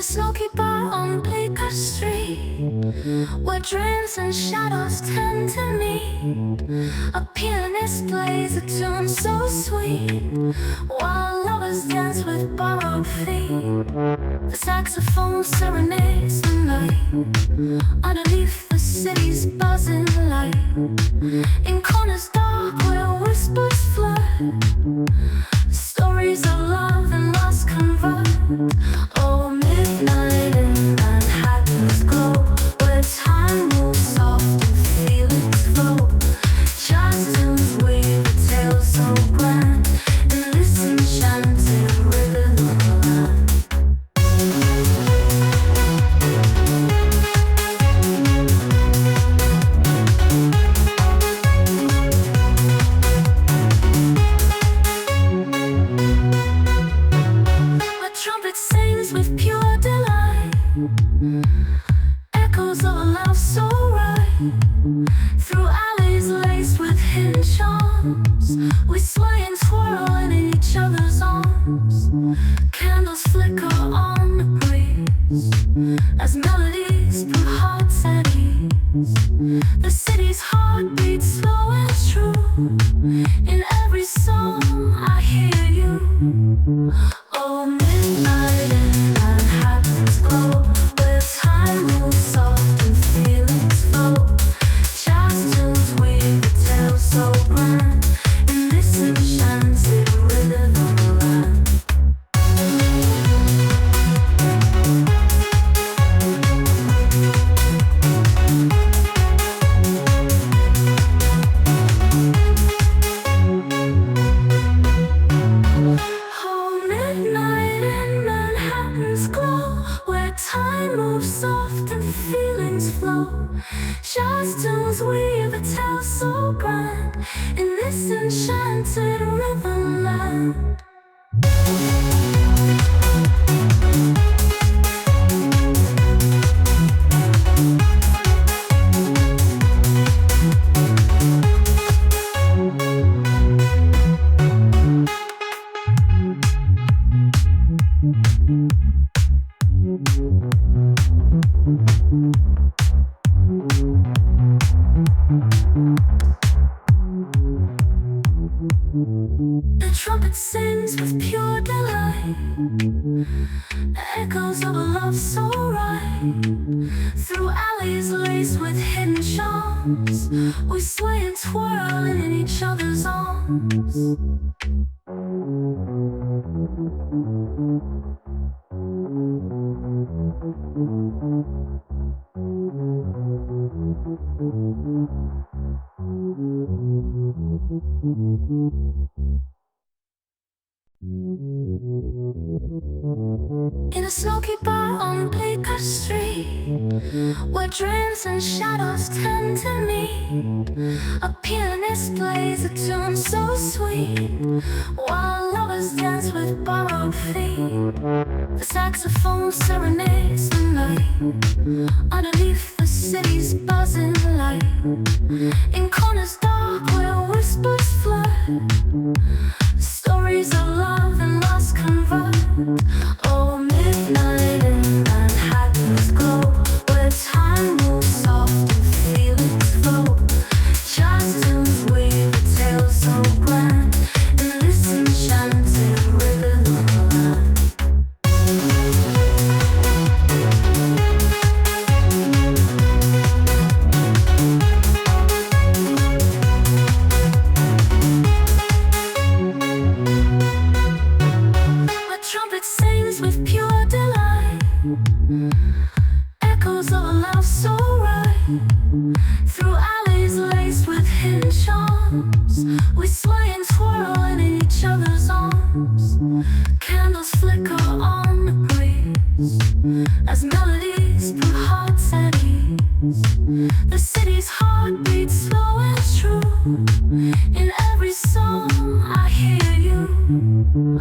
smoky bar on Baker Street, where dreams and shadows tend to meet. A pianist plays a tune so sweet, while lovers dance with borrowed feet. The saxophone serenades the night underneath the city's buzzing light. In corners dark where whispers flirt, stories of love and lost convert. Oh, midnight in Manhattan's glow, where time moves soft and feelings flow. Jazz tunes weave a tale so grand in this enchanted rhythm land. A trumpet sings with pure delight, echoes of a love so right. Through alleys laced with hidden charms, we sway and twirl in each other's arms. Candles flicker on the breeze as melodies put hearts at ease. The city's heart beats slow and true. In every song I hear you. Oh, midnight in Manhattan's glow, where time moves soft and feelings flow. Jazz tunes weave a tale so grand in this enchanted rhythm land. Oh, midnight in Manhattan's glow, where time moves soft and feelings flow. Jazz tunes weave a tale so grand in this enchanted rhythm land. The trumpet sings with pure delight, echoes of a love so right. Through alleys laced with hidden charms, we sway and twirl in each other's arms. In a smoky bar on Baker Street, where dreams and shadows tend to meet. A pianist plays a tune so sweet, while lovers dance with borrowed feet. The saxophone serenades the night underneath the city's buzzing light. In corners dark where whispers flirt, stories of love and lost convert. Oh, midnight in Manhattan's glow, where time moves soft and feelings flow. Jazz tunes weave a tale so grand in this enchanted rhythm land. A trumpet sings with pure delight, echoes of a love so right. Through alleys laced with hidden charms, we sway and twirl in each other's arms. Candles flicker on the breeze as melodies put hearts at ease. The city's heart beats slow and true. In every song I hear you.